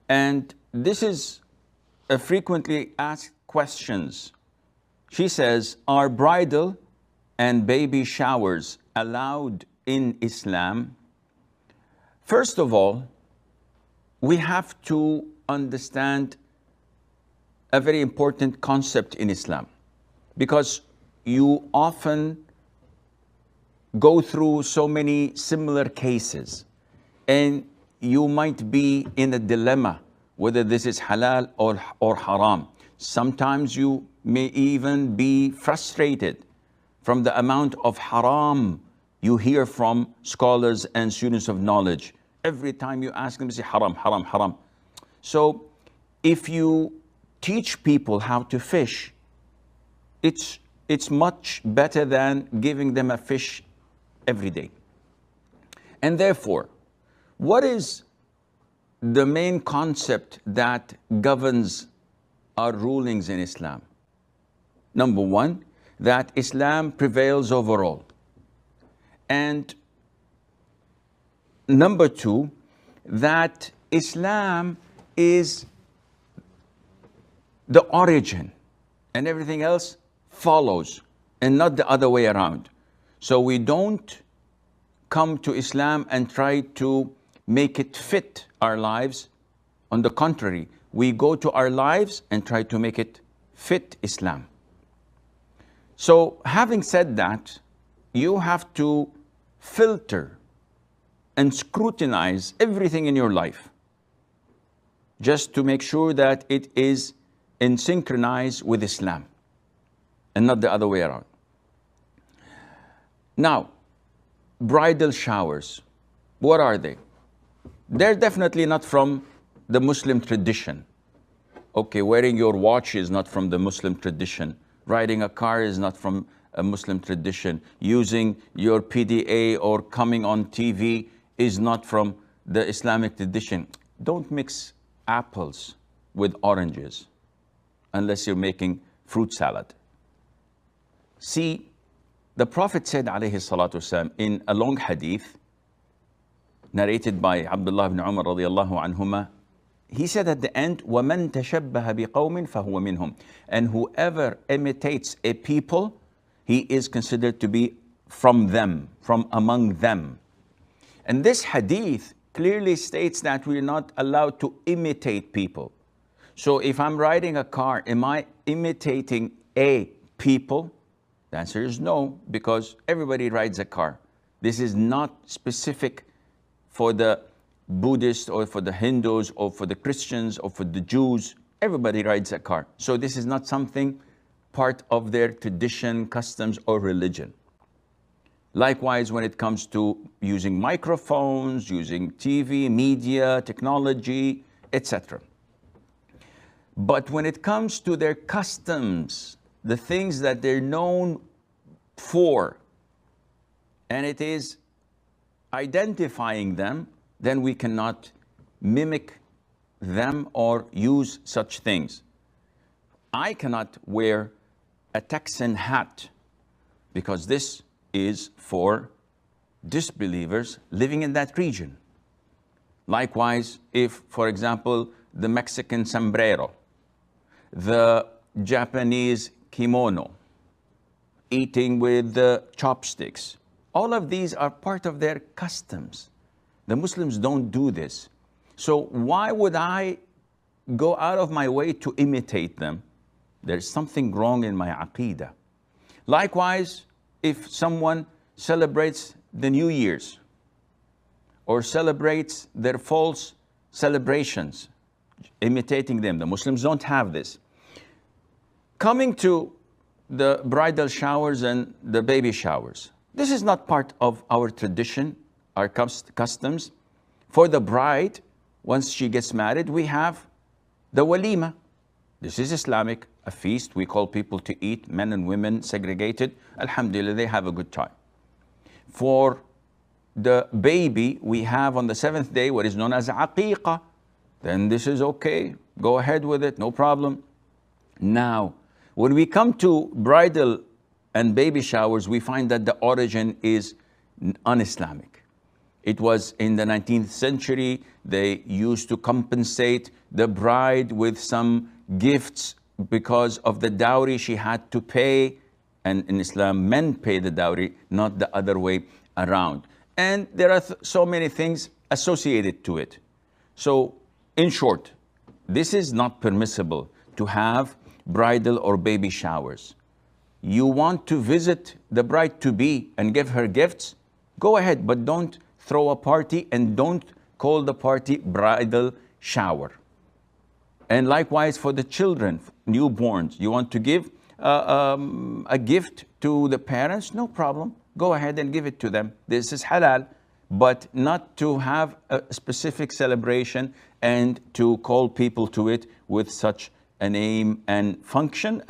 And this is a frequently asked questions. She says, are bridal and baby showers allowed in Islam? First of all, we have to understand a very important concept in Islam, because you often go through so many similar cases and you might be in a dilemma whether this is halal or haram. Sometimes you may even be frustrated from the amount of haram you hear from scholars and students of knowledge. Every time you ask them, they say haram, haram, haram. So if you teach people how to fish, it's much better than giving them a fish every day. And therefore, what is the main concept that governs our rulings in Islam? Number one, that Islam prevails over all. And number two, that Islam is the origin and everything else follows, and not the other way around. So we don't come to Islam and try to make it fit our lives. On the contrary, we go to our lives and try to make it fit Islam. So having said that, you have to filter and scrutinize everything in your life just to make sure that it is in synchronize with Islam and not the other way around. Now, bridal showers, what are they? They're definitely not from the Muslim tradition. Okay, wearing your watch is not from the Muslim tradition. Riding a car is not from a Muslim tradition. Using your PDA or coming on TV is not from the Islamic tradition. Don't mix apples with oranges unless you're making fruit salad. See, the Prophet said, alayhi salatu wasalam, in a long hadith narrated by Abdullah ibn Umar radiyallahu anhuma, he said at the end, وَمَن تَشَبَّهَ بِقَوْمٍ فَهُوَ مِنْهُمْ. And whoever imitates a people, he is considered to be from them, from among them. And this hadith clearly states that we're not allowed to imitate people. So if I'm riding a car, am I imitating a people? The answer is no, because everybody rides a car. This is not specific for the Buddhists or for the Hindus or for the Christians or for the Jews. Everybody rides a car. So this is not something part of their tradition, customs, or religion. Likewise, when it comes to using microphones, using TV, media, technology, etc. But when it comes to their customs, the things that they're known for, and it is identifying them, then we cannot mimic them or use such things. I cannot wear a Texan hat because this is for disbelievers living in that region. Likewise, if, for example, the Mexican sombrero, the Japanese kimono, eating with the chopsticks, all of these are part of their customs. The Muslims don't do this. So why would I go out of my way to imitate them? There's something wrong in my aqeedah. Likewise, if someone celebrates the New Year's or celebrates their false celebrations, imitating them, the Muslims don't have this. Coming to the bridal showers and the baby showers, this is not part of our tradition, our customs. For the bride, once she gets married, we have the walima. This is Islamic, a feast. We call people to eat, men and women segregated. Alhamdulillah, they have a good time. For the baby, we have on the 7th day what is known as aqiqah. Then this is okay. Go ahead with it, no problem. Now, when we come to bridal and baby showers, we find that the origin is un-Islamic. It was in the 19th century, they used to compensate the bride with some gifts because of the dowry she had to pay. And in Islam, men pay the dowry, not the other way around. And there are so many things associated to it. So, in short, this is not permissible to have bridal or baby showers. You want to visit the bride-to-be and give her gifts? Go ahead, but don't throw a party and don't call the party bridal shower. And likewise for the children, newborns, you want to give a gift to the parents? No problem. Go ahead and give it to them. This is halal, but not to have a specific celebration and to call people to it with such a name and function.